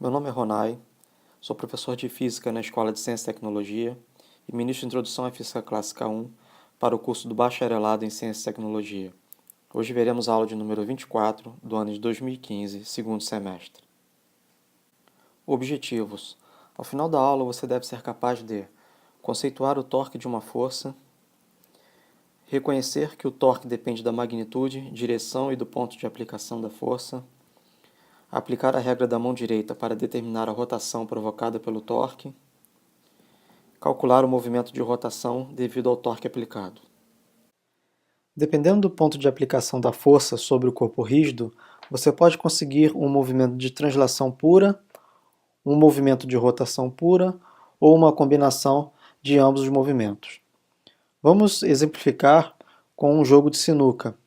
Meu nome é Ronai, sou professor de Física na Escola de Ciência e Tecnologia e ministro Introdução à Física Clássica 1 para o curso do Bacharelado em Ciência e Tecnologia. Hoje veremos a aula de número 24 do ano de 2015, segundo semestre. Objetivos. Ao final da aula, você deve ser capaz de conceituar o torque de uma força, reconhecer que o torque depende da magnitude, direção e do ponto de aplicação da força, aplicar a regra da mão direita para determinar a rotação provocada pelo torque, calcular o movimento de rotação devido ao torque aplicado. Dependendo do ponto de aplicação da força sobre o corpo rígido, você pode conseguir um movimento de translação pura, um movimento de rotação pura ou uma combinação de ambos os movimentos. Vamos exemplificar com um jogo de sinuca,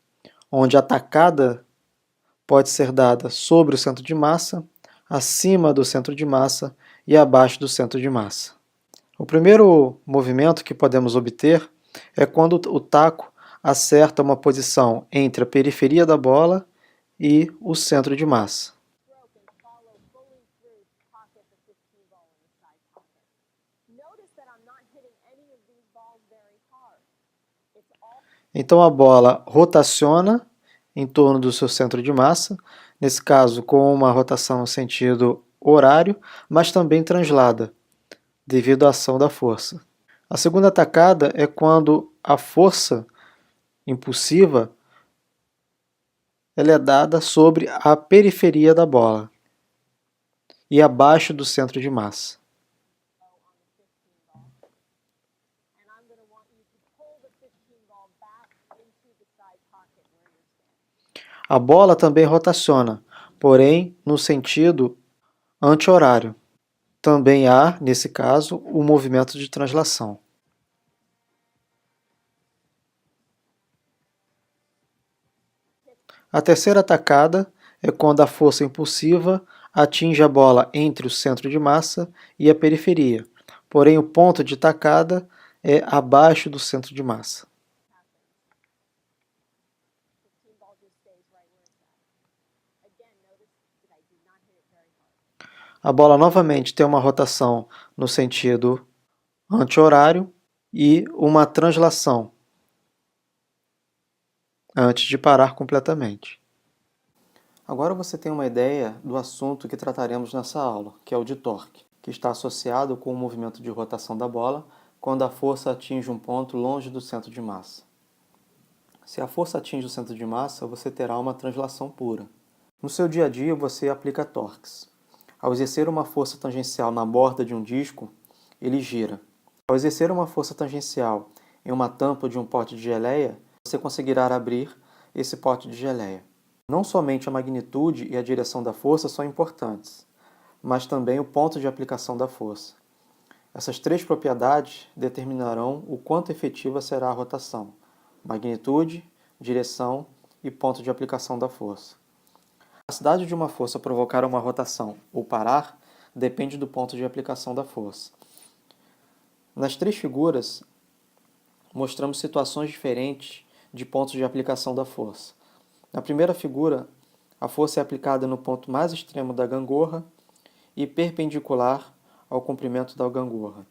onde a tacada pode ser dada sobre o centro de massa, acima do centro de massa e abaixo do centro de massa. O primeiro movimento que podemos obter é quando o taco acerta uma posição entre a periferia da bola e o centro de massa. Então a bola rotaciona em torno do seu centro de massa, nesse caso com uma rotação no sentido horário, mas também translada, devido à ação da força. A segunda tacada é quando a força impulsiva ela é dada sobre a periferia da bola e abaixo do centro de massa. A bola também rotaciona, porém no sentido anti-horário. Também há, nesse caso, o movimento de translação. A terceira tacada é quando a força impulsiva atinge a bola entre o centro de massa e a periferia, porém o ponto de tacada é abaixo do centro de massa. A bola novamente tem uma rotação no sentido anti-horário e uma translação antes de parar completamente. Agora você tem uma ideia do assunto que trataremos nessa aula, que é o de torque, que está associado com o movimento de rotação da bola quando a força atinge um ponto longe do centro de massa. Se a força atinge o centro de massa, você terá uma translação pura. No seu dia a dia, você aplica torques. Ao exercer uma força tangencial na borda de um disco, ele gira. Ao exercer uma força tangencial em uma tampa de um pote de geleia, você conseguirá abrir esse pote de geleia. Não somente a magnitude e a direção da força são importantes, mas também o ponto de aplicação da força. Essas três propriedades determinarão o quanto efetiva será a rotação: magnitude, direção e ponto de aplicação da força. A capacidade de uma força provocar uma rotação ou parar depende do ponto de aplicação da força. Nas três figuras, mostramos situações diferentes de pontos de aplicação da força. Na primeira figura, a força é aplicada no ponto mais extremo da gangorra e perpendicular ao comprimento da gangorra.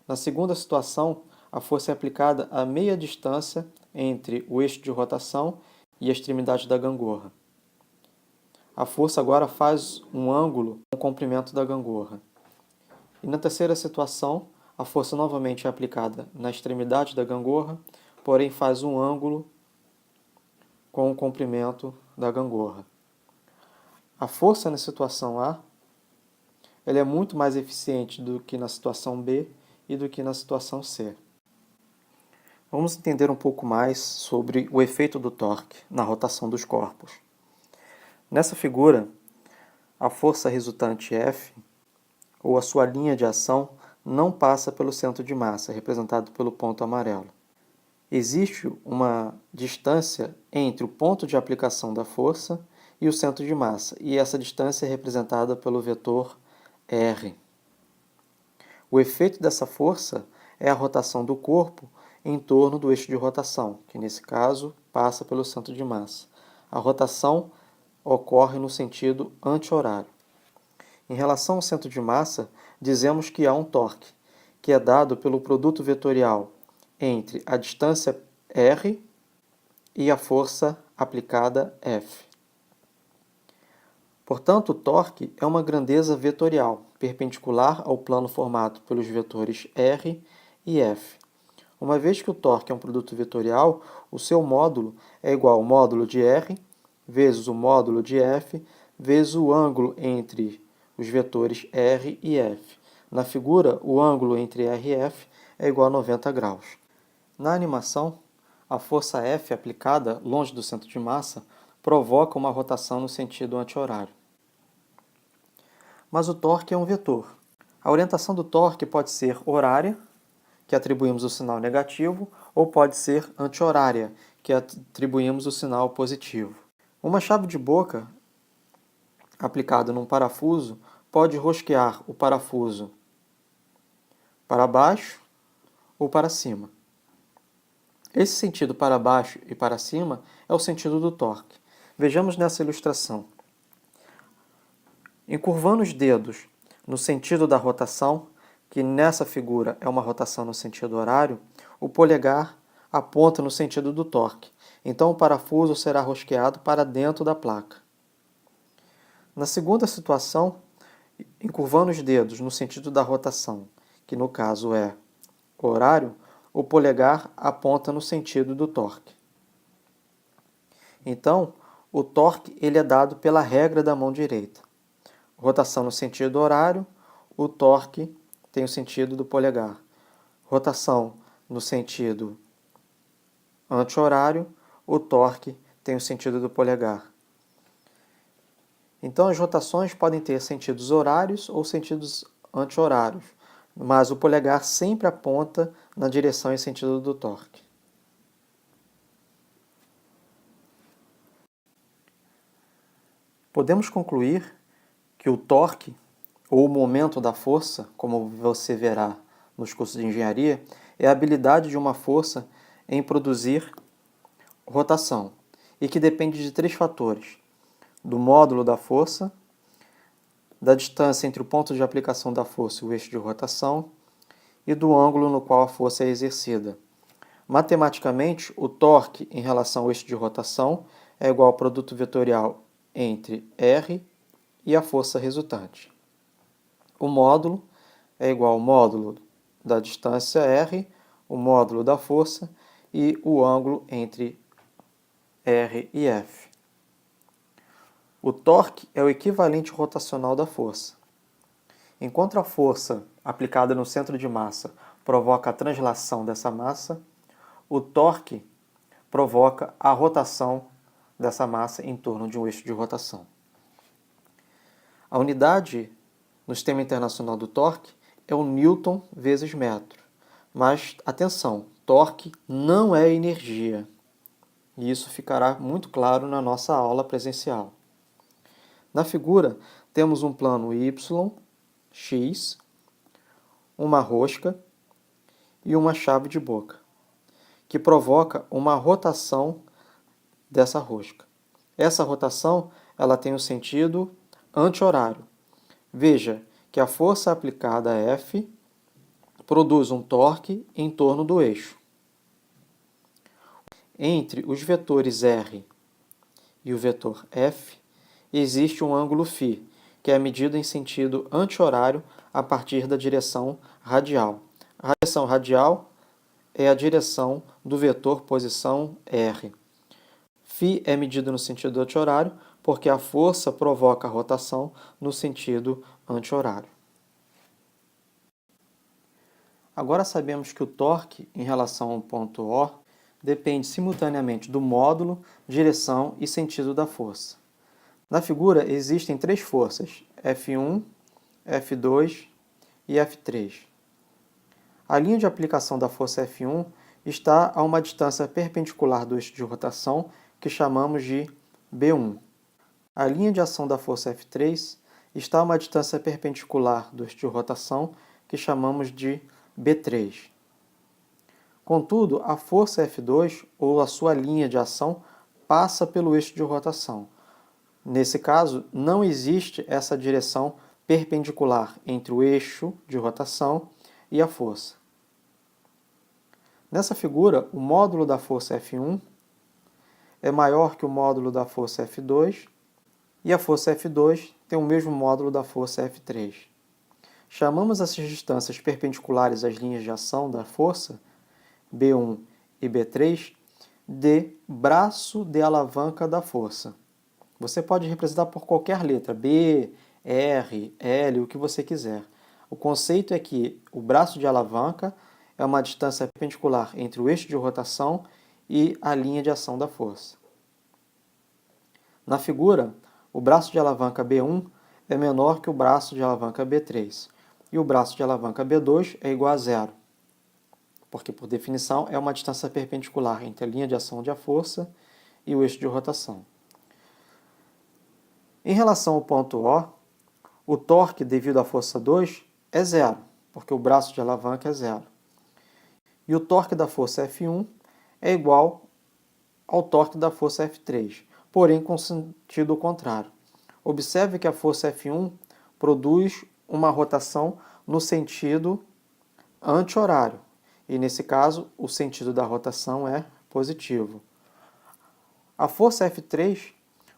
Na segunda situação, a força é aplicada a meia distância entre o eixo de rotação e a extremidade da gangorra. A força agora faz um ângulo com o comprimento da gangorra. E na terceira situação, a força novamente é aplicada na extremidade da gangorra, porém faz um ângulo com o comprimento da gangorra. A força na situação A ela é muito mais eficiente do que na situação B e do que na situação C. Vamos entender um pouco mais sobre o efeito do torque na rotação dos corpos. Nessa figura, a força resultante F, ou a sua linha de ação, não passa pelo centro de massa, representado pelo ponto amarelo. Existe uma distância entre o ponto de aplicação da força e o centro de massa, e essa distância é representada pelo vetor R. O efeito dessa força é a rotação do corpo em torno do eixo de rotação, que nesse caso passa pelo centro de massa. A rotação ocorre no sentido anti-horário. Em relação ao centro de massa, dizemos que há um torque, que é dado pelo produto vetorial entre a distância r e a força aplicada F. Portanto, o torque é uma grandeza vetorial, perpendicular ao plano formado pelos vetores r e F. Uma vez que o torque é um produto vetorial, o seu módulo é igual ao módulo de r vezes o módulo de F vezes o ângulo entre os vetores r e F. Na figura, o ângulo entre r e F é igual a 90 graus. Na animação, a força F aplicada longe do centro de massa provoca uma rotação no sentido anti-horário. Mas o torque é um vetor. A orientação do torque pode ser horária, que atribuímos o sinal negativo, ou pode ser anti-horária, que atribuímos o sinal positivo. Uma chave de boca aplicada num parafuso pode rosquear o parafuso para baixo ou para cima. Esse sentido para baixo e para cima é o sentido do torque. Vejamos nessa ilustração. Encurvando os dedos no sentido da rotação, que nessa figura é uma rotação no sentido horário, o polegar aponta no sentido do torque. Então o parafuso será rosqueado para dentro da placa. Na segunda situação, encurvando os dedos no sentido da rotação, que no caso é o horário, o polegar aponta no sentido do torque. Então, o torque ele é dado pela regra da mão direita. Rotação no sentido horário, o torque tem o sentido do polegar. Rotação no sentido anti-horário, o torque tem o sentido do polegar. Então, as rotações podem ter sentidos horários ou sentidos anti-horários, mas o polegar sempre aponta na direção e sentido do torque. Podemos concluir que o torque, ou o momento da força, como você verá nos cursos de engenharia, é a habilidade de uma força em produzir rotação, e que depende de 3 fatores: do módulo da força, da distância entre o ponto de aplicação da força e o eixo de rotação, e do ângulo no qual a força é exercida. Matematicamente, o torque em relação ao eixo de rotação é igual ao produto vetorial entre R e a força resultante. O módulo é igual ao módulo da distância R, o módulo da força e o ângulo entre R e F. O torque é o equivalente rotacional da força. Enquanto a força aplicada no centro de massa provoca a translação dessa massa, o torque provoca a rotação dessa massa em torno de um eixo de rotação. A unidade no sistema internacional do torque é o Newton vezes metro. Mas, atenção, torque não é energia. E isso ficará muito claro na nossa aula presencial. Na figura, temos um plano Y, X, uma rosca e uma chave de boca, que provoca uma rotação dessa rosca. Essa rotação ela tem o sentido anti-horário. Veja que a força aplicada a F produz um torque em torno do eixo. Entre os vetores R e o vetor F, existe um ângulo φ, que é medido em sentido anti-horário a partir da direção radial. A direção radial é a direção do vetor posição R. Φ é medido no sentido anti-horário porque a força provoca a rotação no sentido anti-horário. Agora sabemos que o torque em relação ao ponto O depende simultaneamente do módulo, direção e sentido da força. Na figura existem 3 forças, F1, F2 e F3. A linha de aplicação da força F1 está a uma distância perpendicular do eixo de rotação, que chamamos de B1. A linha de ação da força F3 está a uma distância perpendicular do eixo de rotação, que chamamos de B3. Contudo, a força F2, ou a sua linha de ação, passa pelo eixo de rotação. Nesse caso, não existe essa direção perpendicular entre o eixo de rotação e a força. Nessa figura, o módulo da força F1 é maior que o módulo da força F2 e a força F2 tem o mesmo módulo da força F3. Chamamos essas distâncias perpendiculares às linhas de ação da força, B1 e B3, de braço de alavanca da força. Você pode representar por qualquer letra, B, R, L, o que você quiser. O conceito é que o braço de alavanca é uma distância perpendicular entre o eixo de rotação e a linha de ação da força. Na figura, o braço de alavanca B1 é menor que o braço de alavanca B3 e o braço de alavanca B2 é igual a zero, porque, por definição, é uma distância perpendicular entre a linha de ação da força e o eixo de rotação. Em relação ao ponto O torque devido à força 2 é zero, porque o braço de alavanca é zero. E o torque da força F1 é igual ao torque da força F3, porém com sentido contrário. Observe que a força F1 produz uma rotação no sentido anti-horário, e nesse caso o sentido da rotação é positivo. A força F3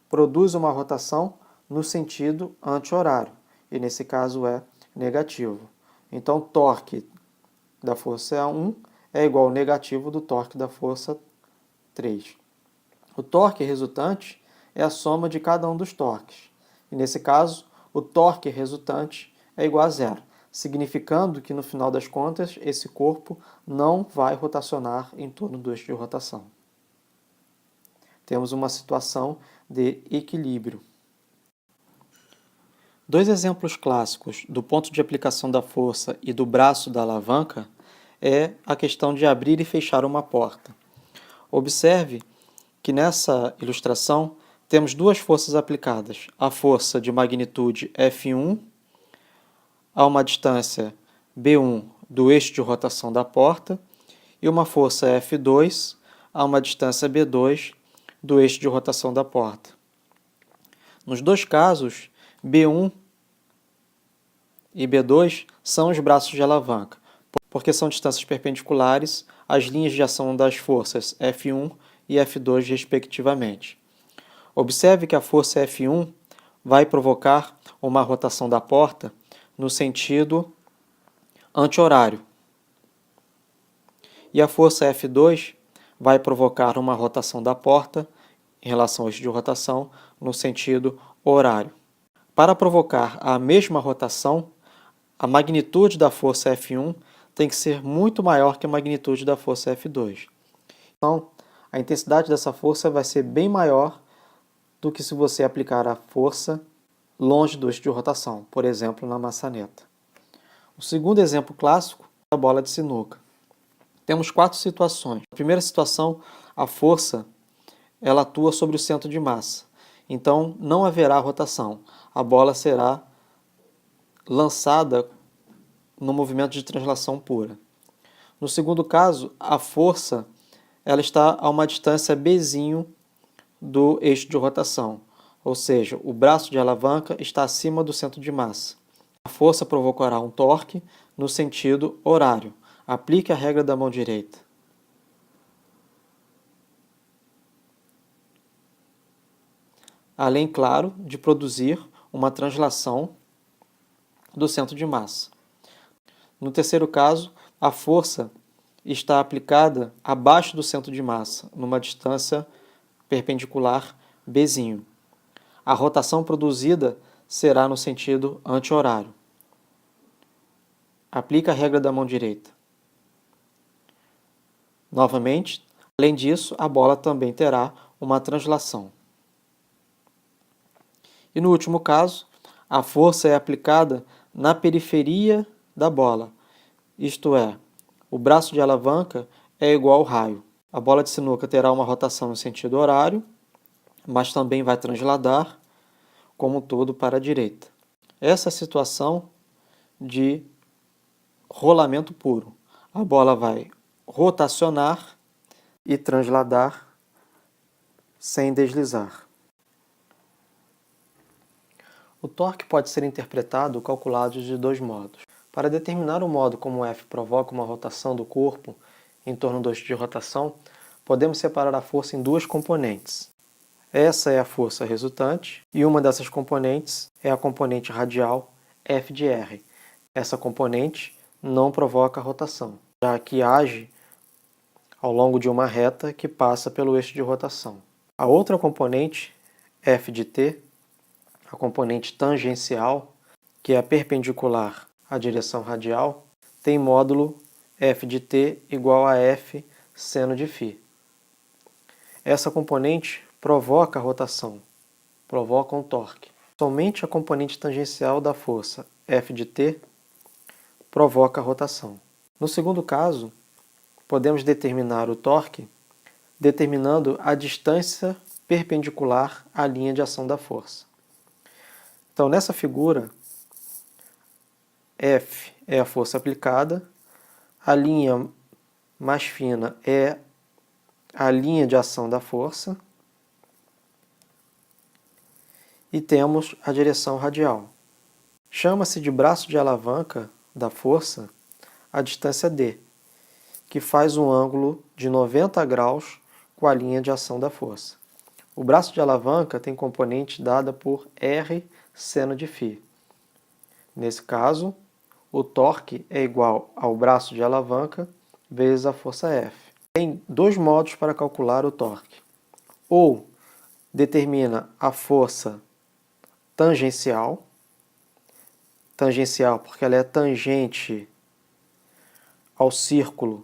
produz uma rotação no sentido anti-horário, e nesse caso é negativo. Então, o torque da força 1 é igual ao negativo do torque da força 3. O torque resultante é a soma de cada um dos torques. E nesse caso, o torque resultante é igual a zero, significando que, no final das contas, esse corpo não vai rotacionar em torno do eixo de rotação. Temos uma situação de equilíbrio. Dois exemplos clássicos do ponto de aplicação da força e do braço da alavanca é a questão de abrir e fechar uma porta. Observe que nessa ilustração temos duas forças aplicadas. A força de magnitude F1 a uma distância B1 do eixo de rotação da porta e uma força F2 a uma distância B2 do eixo de rotação da porta. Nos dois casos, B1 e B2 são os braços de alavanca, porque são distâncias perpendiculares às linhas de ação das forças F1 e F2, respectivamente. Observe que a força F1 vai provocar uma rotação da porta no sentido anti-horário, e a força F2 vai provocar uma rotação da porta em relação ao eixo de rotação no sentido horário. Para provocar a mesma rotação, a magnitude da força F1 tem que ser muito maior que a magnitude da força F2. Então, a intensidade dessa força vai ser bem maior do que se você aplicar a força longe do eixo de rotação, por exemplo, na maçaneta. O segundo exemplo clássico é a bola de sinuca. Temos 4 situações. Na primeira situação, a força ela atua sobre o centro de massa. Então, não haverá rotação. A bola será lançada no movimento de translação pura. No segundo caso, a força ela está a uma distância Bzinho do eixo de rotação, ou seja, o braço de alavanca está acima do centro de massa. A força provocará um torque no sentido horário. Aplique a regra da mão direita. Além, claro, de produzir uma translação do centro de massa. No terceiro caso, a força está aplicada abaixo do centro de massa, numa distância perpendicular Bzinho. A rotação produzida será no sentido anti-horário. Aplique a regra da mão direita. Novamente, além disso, a bola também terá uma translação. E no último caso, a força é aplicada na periferia da bola, isto é, o braço de alavanca é igual ao raio. A bola de sinuca terá uma rotação no sentido horário, mas também vai transladar, como um todo, para a direita. Essa é a situação de rolamento puro. A bola vai rotacionar e transladar sem deslizar. O torque pode ser interpretado ou calculado de dois modos. Para determinar o modo como o F provoca uma rotação do corpo em torno do eixo de rotação, podemos separar a força em duas componentes. Essa é a força resultante e uma dessas componentes é a componente radial F de R. Essa componente não provoca rotação, já que age ao longo de uma reta que passa pelo eixo de rotação. A outra componente, F de T, a componente tangencial, que é perpendicular à direção radial, tem módulo F de T igual a F seno de φ. Essa componente provoca a rotação, provoca um torque. Somente a componente tangencial da força F de T provoca a rotação. No segundo caso, podemos determinar o torque determinando a distância perpendicular à linha de ação da força. Então, nessa figura, F é a força aplicada, a linha mais fina é a linha de ação da força e temos a direção radial. Chama-se de braço de alavanca da força a distância D, que faz um ângulo de 90 graus com a linha de ação da força. O braço de alavanca tem componente dada por R seno de φ. Nesse caso, o torque é igual ao braço de alavanca vezes a força F. Tem dois modos para calcular o torque. Ou determina a força tangencial porque ela é tangente ao círculo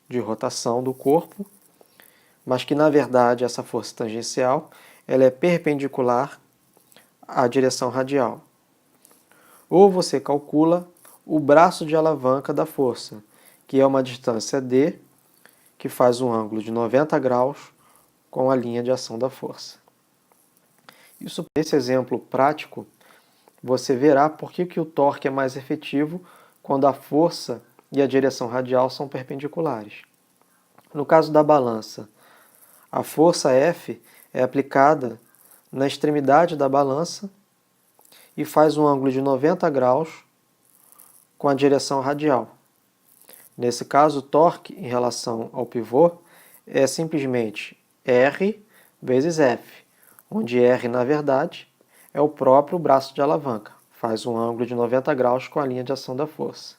de rotação do corpo, mas que na verdade essa força tangencial ela é perpendicular à direção radial. Ou você calcula o braço de alavanca da força, que é uma distância D, que faz um ângulo de 90 graus com a linha de ação da força. Nesse exemplo prático, você verá por que o torque é mais efetivo quando a força e a direção radial são perpendiculares. No caso da balança, a força F é aplicada na extremidade da balança e faz um ângulo de 90 graus com a direção radial. Nesse caso, o torque em relação ao pivô é simplesmente R vezes F, onde R, na verdade, é o próprio braço de alavanca, faz um ângulo de 90 graus com a linha de ação da força.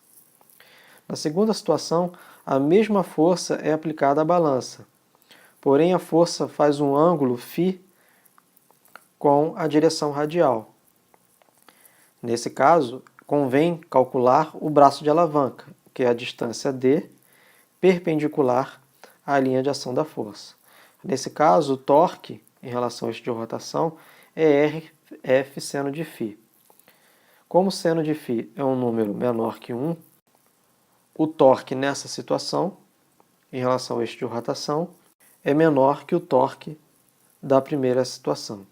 Na segunda situação, a mesma força é aplicada à balança, porém a força faz um ângulo φ com a direção radial. Nesse caso, convém calcular o braço de alavanca, que é a distância D, perpendicular à linha de ação da força. Nesse caso, o torque, em relação ao eixo de rotação, é F seno de φ. Como seno de φ é um número menor que 1, o torque nessa situação, em relação ao eixo de rotação, é menor que o torque da primeira situação.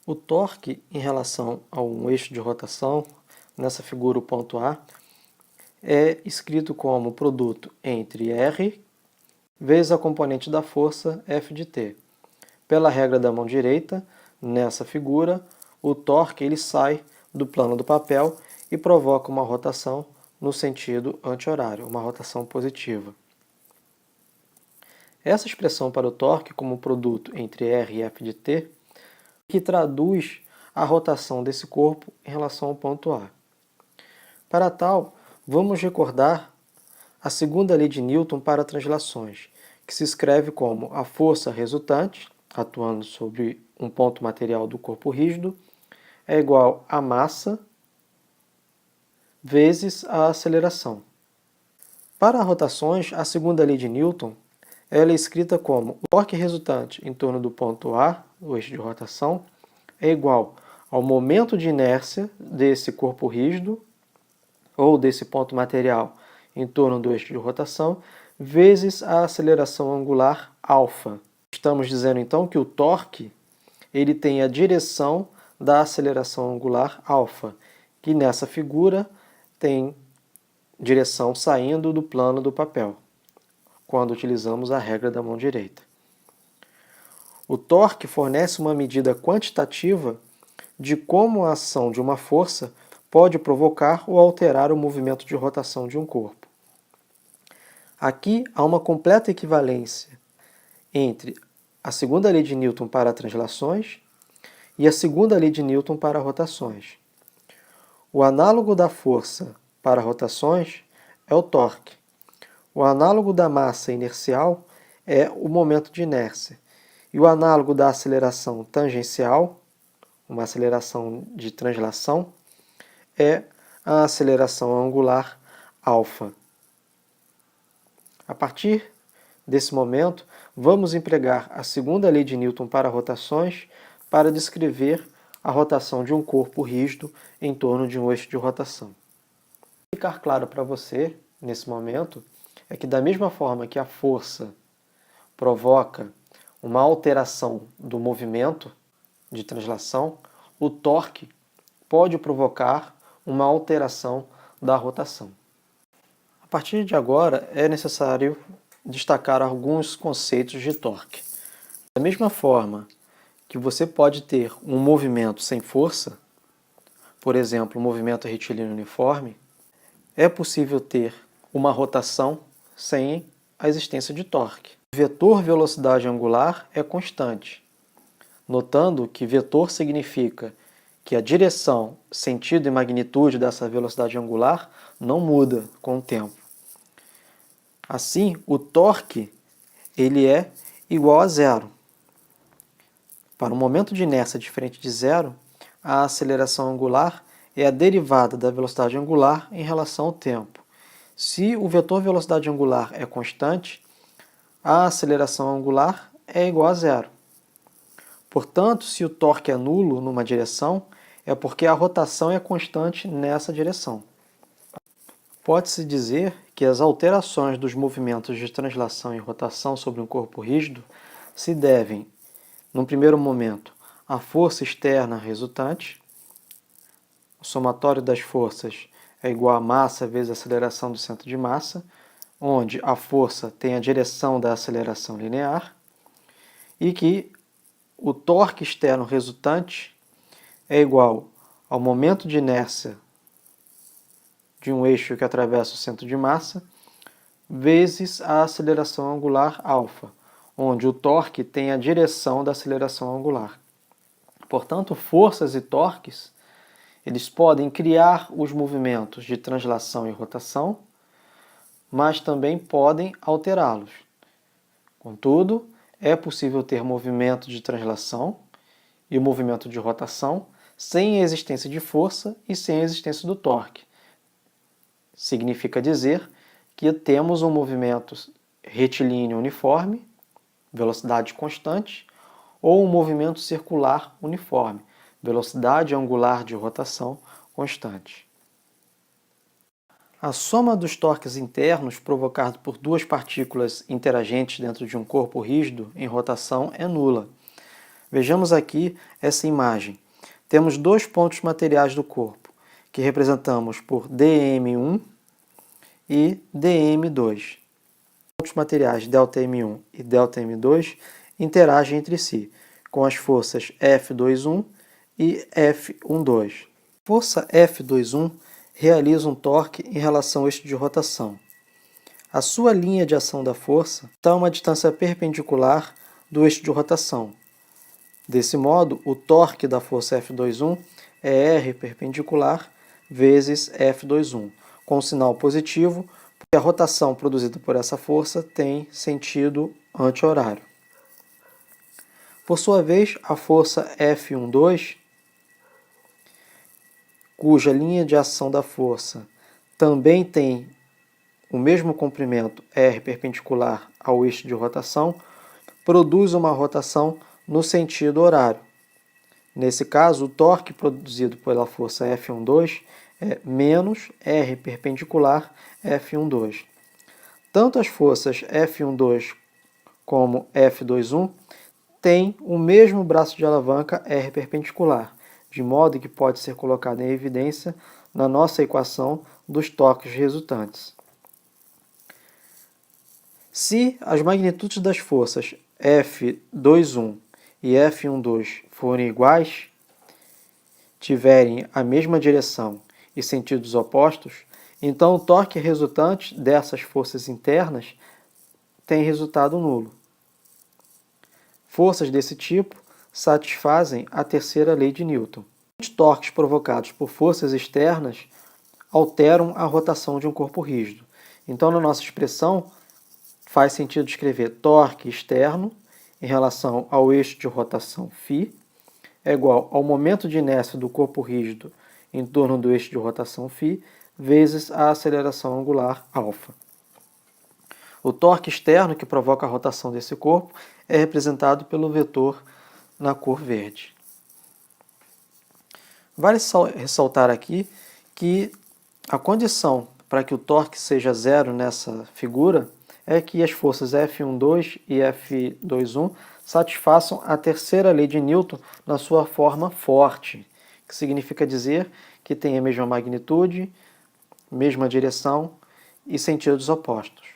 O torque em relação a um eixo de rotação, nessa figura o ponto A, é escrito como produto entre R vezes a componente da força F de T. Pela regra da mão direita, nessa figura, o torque ele sai do plano do papel e provoca uma rotação no sentido anti-horário, uma rotação positiva. Essa expressão para o torque como produto entre R e F de T que traduz a rotação desse corpo em relação ao ponto A. Para tal, vamos recordar a segunda lei de Newton para translações, que se escreve como a força resultante, atuando sobre um ponto material do corpo rígido, é igual a massa vezes a aceleração. Para rotações, a segunda lei de Newton ela é escrita como o torque resultante em torno do ponto A, o eixo de rotação, é igual ao momento de inércia desse corpo rígido, ou desse ponto material em torno do eixo de rotação, vezes a aceleração angular α. Estamos dizendo então que o torque ele tem a direção da aceleração angular α, que nessa figura tem direção saindo do plano do papel, quando utilizamos a regra da mão direita. O torque fornece uma medida quantitativa de como a ação de uma força pode provocar ou alterar o movimento de rotação de um corpo. Aqui há uma completa equivalência entre a segunda lei de Newton para translações e a segunda lei de Newton para rotações. O análogo da força para rotações é o torque. O análogo da massa inercial é o momento de inércia. E o análogo da aceleração tangencial, uma aceleração de translação, é a aceleração angular alfa. A partir desse momento, vamos empregar a segunda lei de Newton para rotações para descrever a rotação de um corpo rígido em torno de um eixo de rotação. Ficar claro para você, nesse momento, é que da mesma forma que a força provoca uma alteração do movimento de translação, o torque pode provocar uma alteração da rotação. A partir de agora, é necessário destacar alguns conceitos de torque. Da mesma forma que você pode ter um movimento sem força, por exemplo, um movimento retilíneo uniforme, é possível ter uma rotação sem a existência de torque. O vetor velocidade angular é constante, notando que vetor significa que a direção, sentido e magnitude dessa velocidade angular não muda com o tempo. Assim, o torque ele é igual a zero. Para um momento de inércia diferente de zero, a aceleração angular é a derivada da velocidade angular em relação ao tempo. Se o vetor velocidade angular é constante, a aceleração angular é igual a zero. Portanto, se o torque é nulo numa direção, é porque a rotação é constante nessa direção. Pode-se dizer que as alterações dos movimentos de translação e rotação sobre um corpo rígido se devem, num primeiro momento, à força externa resultante. O somatório das forças é igual a massa vezes a aceleração do centro de massa, onde a força tem a direção da aceleração linear, e que o torque externo resultante é igual ao momento de inércia de um eixo que atravessa o centro de massa, vezes a aceleração angular alfa, onde o torque tem a direção da aceleração angular. Portanto, forças e torques, eles podem criar os movimentos de translação e rotação, mas também podem alterá-los. Contudo, é possível ter movimento de translação e movimento de rotação sem a existência de força e sem a existência do torque. Significa dizer que temos um movimento retilíneo uniforme, velocidade constante, ou um movimento circular uniforme, velocidade angular de rotação constante. A soma dos torques internos provocados por duas partículas interagentes dentro de um corpo rígido em rotação é nula. Vejamos aqui essa imagem. Temos dois pontos materiais do corpo, que representamos por dm1 e dm2. Os pontos materiais ΔM1 e ΔM2 interagem entre si, com as forças F21 e F12. A força F21 realiza um torque em relação ao eixo de rotação. A sua linha de ação da força está a uma distância perpendicular do eixo de rotação. Desse modo, o torque da força F21 é R perpendicular vezes F21, com um sinal positivo, porque a rotação produzida por essa força tem sentido anti-horário. Por sua vez, a força F12, cuja linha de ação da força também tem o mesmo comprimento R perpendicular ao eixo de rotação, produz uma rotação no sentido horário. Nesse caso, o torque produzido pela força F12 é menos R perpendicular F12. Tanto as forças F12 como F21 têm o mesmo braço de alavanca R perpendicular, de modo que pode ser colocado em evidência na nossa equação dos torques resultantes. Se as magnitudes das forças F21 e F12 forem iguais, tiverem a mesma direção e sentidos opostos, então o torque resultante dessas forças internas tem resultado nulo. Forças desse tipo satisfazem a terceira lei de Newton. Os torques provocados por forças externas alteram a rotação de um corpo rígido. Então, na nossa expressão, faz sentido escrever torque externo em relação ao eixo de rotação φ é igual ao momento de inércia do corpo rígido em torno do eixo de rotação φ vezes a aceleração angular α. O torque externo que provoca a rotação desse corpo é representado pelo vetor na cor verde. Vale ressaltar aqui que a condição para que o torque seja zero nessa figura é que as forças F12 e F21 satisfaçam a terceira lei de Newton na sua forma forte, que significa dizer que tem a mesma magnitude, mesma direção e sentidos opostos.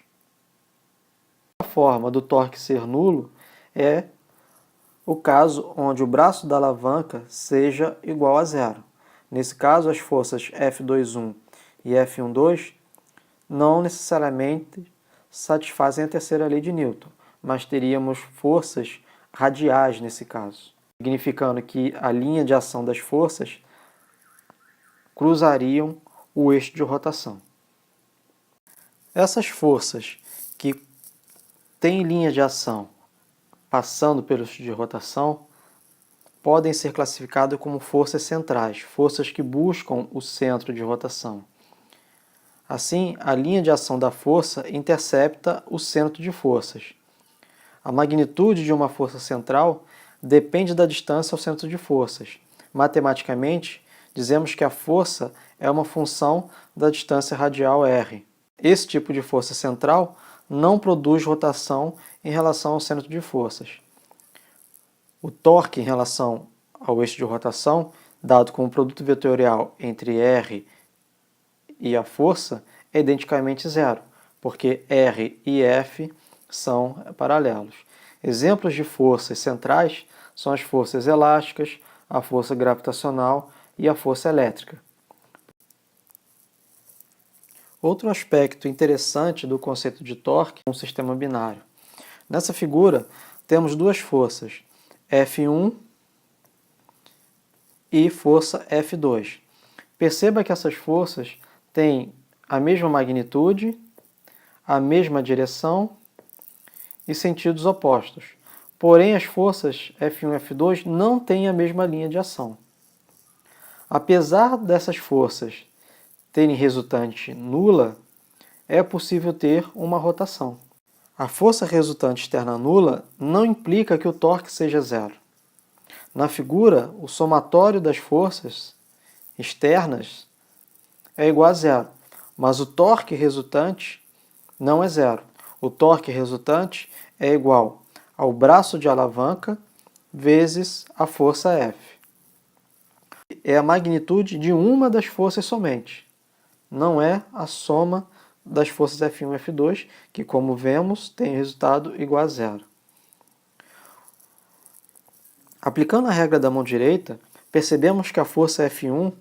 A forma do torque ser nulo é o caso onde o braço da alavanca seja igual a zero. Nesse caso, as forças F21 e F12 não necessariamente satisfazem a terceira lei de Newton, mas teríamos forças radiais nesse caso, significando que a linha de ação das forças cruzariam o eixo de rotação. Essas forças que têm linha de ação passando pelo eixo de rotação podem ser classificadas como forças centrais, forças que buscam o centro de rotação. Assim, a linha de ação da força intercepta o centro de forças. A magnitude de uma força central depende da distância ao centro de forças. Matematicamente, dizemos que a força é uma função da distância radial r. Esse tipo de força central não produz rotação em relação ao centro de forças. O torque em relação ao eixo de rotação, dado como produto vetorial entre r e a força, é identicamente zero, porque r e f são paralelos. Exemplos de forças centrais são as forças elásticas, a força gravitacional e a força elétrica. Outro aspecto interessante do conceito de torque é um sistema binário. Nessa figura, temos duas forças, F1 e força F2. Perceba que essas forças têm a mesma magnitude, a mesma direção e sentidos opostos. Porém, as forças F1 e F2 não têm a mesma linha de ação. Apesar dessas forças terem resultante nula, é possível ter uma rotação. A força resultante externa nula não implica que o torque seja zero. Na figura, o somatório das forças externas é igual a zero, mas o torque resultante não é zero. O torque resultante é igual ao braço de alavanca vezes a força F. É a magnitude de uma das forças somente, não é a soma das forças F1 e F2, que, como vemos, tem resultado igual a zero. Aplicando a regra da mão direita, percebemos que a força F1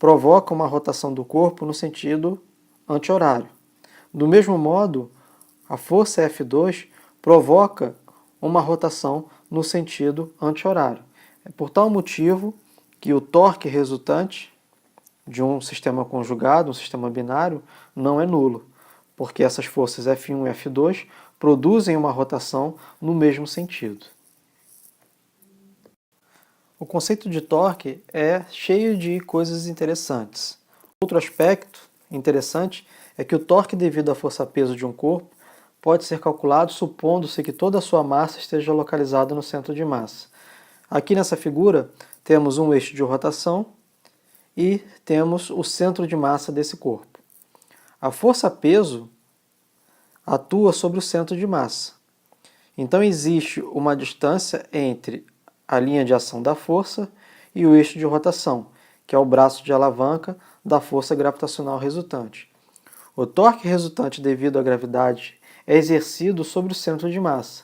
provoca uma rotação do corpo no sentido anti-horário. Do mesmo modo, a força F2 provoca uma rotação no sentido anti-horário. É por tal motivo que o torque resultante de um sistema conjugado, um sistema binário, não é nulo, porque essas forças F1 e F2 produzem uma rotação no mesmo sentido. O conceito de torque é cheio de coisas interessantes. Outro aspecto interessante é que o torque devido à força-peso de um corpo pode ser calculado supondo-se que toda a sua massa esteja localizada no centro de massa. Aqui nessa figura temos um eixo de rotação e temos o centro de massa desse corpo. A força-peso atua sobre o centro de massa. Então existe uma distância entre a linha de ação da força e o eixo de rotação, que é o braço de alavanca da força gravitacional resultante. O torque resultante devido à gravidade é exercido sobre o centro de massa.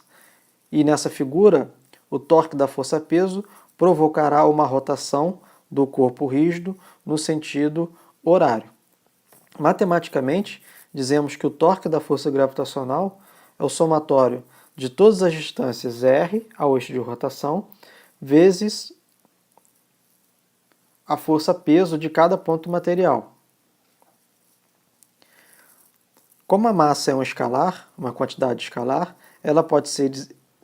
E nessa figura, o torque da força-peso provocará uma rotação do corpo rígido no sentido horário. Matematicamente, dizemos que o torque da força gravitacional é o somatório de todas as distâncias r ao eixo de rotação vezes a força-peso de cada ponto material. Como a massa é um escalar, uma quantidade escalar, ela pode ser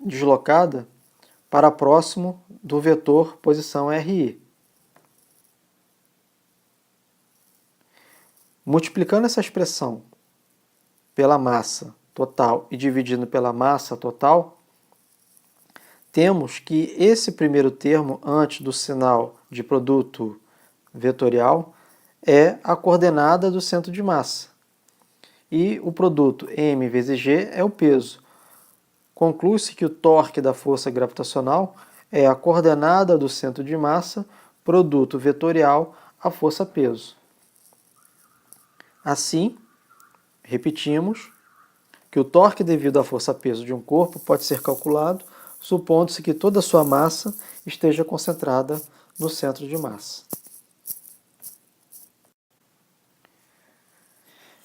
deslocada para próximo do vetor posição RI. Multiplicando essa expressão pela massa total e dividindo pela massa total, temos que esse primeiro termo, antes do sinal de produto vetorial, é a coordenada do centro de massa. E o produto m vezes g é o peso. Conclui-se que o torque da força gravitacional é a coordenada do centro de massa, produto vetorial, a força-peso. Assim, repetimos que o torque devido à força-peso de um corpo pode ser calculado supondo-se que toda a sua massa esteja concentrada no centro de massa.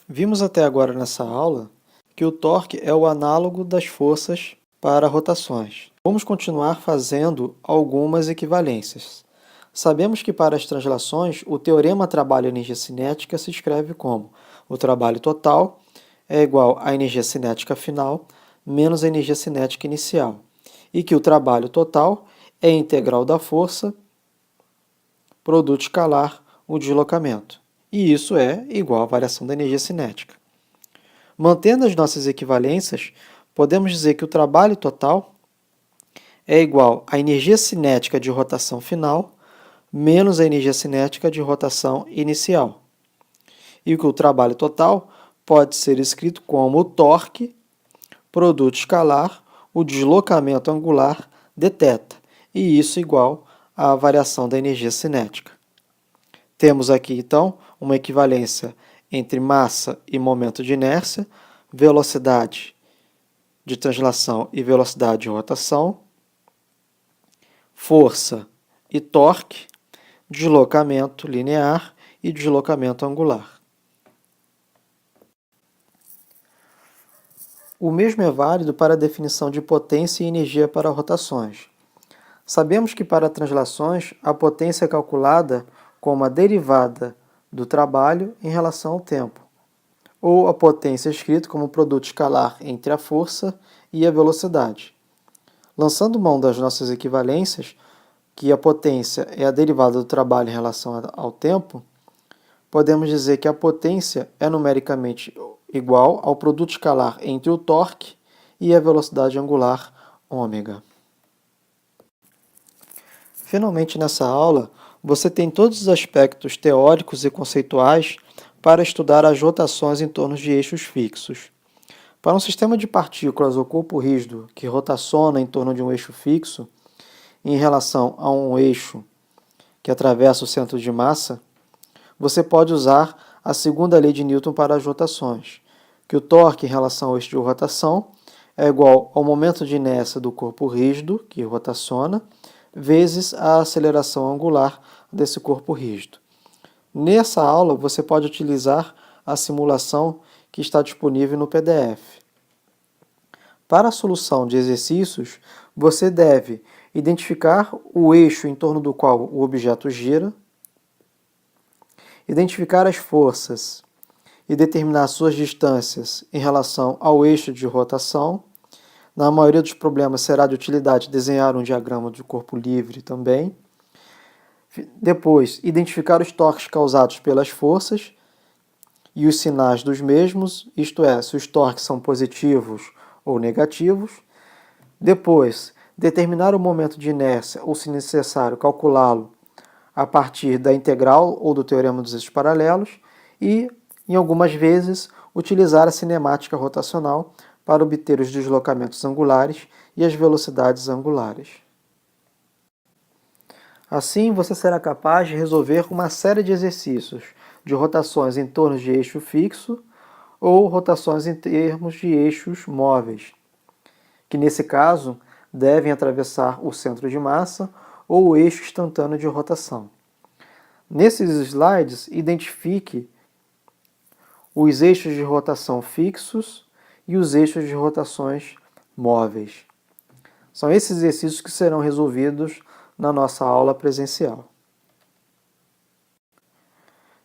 Vimos até agora nessa aula que o torque é o análogo das forças para rotações. Vamos continuar fazendo algumas equivalências. Sabemos que para as translações, o teorema trabalho-energia cinética se escreve como o trabalho total é igual à energia cinética final menos a energia cinética inicial, e que o trabalho total é a integral da força, produto escalar, o deslocamento. E isso é igual à variação da energia cinética. Mantendo as nossas equivalências, podemos dizer que o trabalho total é igual à energia cinética de rotação final menos a energia cinética de rotação inicial. E que o trabalho total pode ser escrito como o torque, produto escalar, o deslocamento angular, dθ, e isso igual à variação da energia cinética. Temos aqui, então, uma equivalência entre massa e momento de inércia, velocidade de translação e velocidade de rotação, força e torque, deslocamento linear e deslocamento angular. O mesmo é válido para a definição de potência e energia para rotações. Sabemos que para translações, a potência é calculada como a derivada do trabalho em relação ao tempo, ou a potência escrita como produto escalar entre a força e a velocidade. Lançando mão das nossas equivalências, que a potência é a derivada do trabalho em relação ao tempo, podemos dizer que a potência é numericamente igual ao produto escalar entre o torque e a velocidade angular ômega. Finalmente, nessa aula, você tem todos os aspectos teóricos e conceituais para estudar as rotações em torno de eixos fixos. Para um sistema de partículas ou corpo rígido que rotaciona em torno de um eixo fixo, em relação a um eixo que atravessa o centro de massa, você pode usar a segunda lei de Newton para as rotações, que o torque em relação ao eixo de rotação é igual ao momento de inércia do corpo rígido, que rotaciona, vezes a aceleração angular desse corpo rígido. Nessa aula, você pode utilizar a simulação que está disponível no PDF. Para a solução de exercícios, você deve identificar o eixo em torno do qual o objeto gira, identificar as forças e determinar suas distâncias em relação ao eixo de rotação. Na maioria dos problemas será de utilidade desenhar um diagrama de corpo livre também. Depois, identificar os torques causados pelas forças e os sinais dos mesmos, isto é, se os torques são positivos ou negativos. Depois, determinar o momento de inércia ou, se necessário, calculá-lo a partir da integral ou do teorema dos eixos paralelos e, em algumas vezes, utilizar a cinemática rotacional para obter os deslocamentos angulares e as velocidades angulares. Assim, você será capaz de resolver uma série de exercícios de rotações em torno de eixo fixo ou rotações em termos de eixos móveis, que nesse caso devem atravessar o centro de massa ou o eixo instantâneo de rotação. Nesses slides, identifique os eixos de rotação fixos e os eixos de rotações móveis. São esses exercícios que serão resolvidos na nossa aula presencial.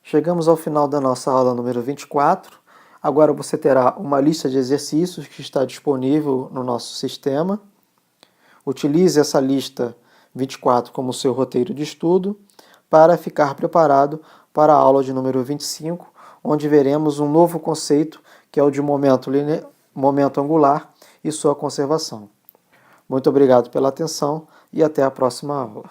Chegamos ao final da nossa aula número 24. Agora você terá uma lista de exercícios que está disponível no nosso sistema. Utilize essa lista 24 como seu roteiro de estudo para ficar preparado para a aula de número 25, onde veremos um novo conceito, que é o de momento angular e sua conservação. Muito obrigado pela atenção e até a próxima aula.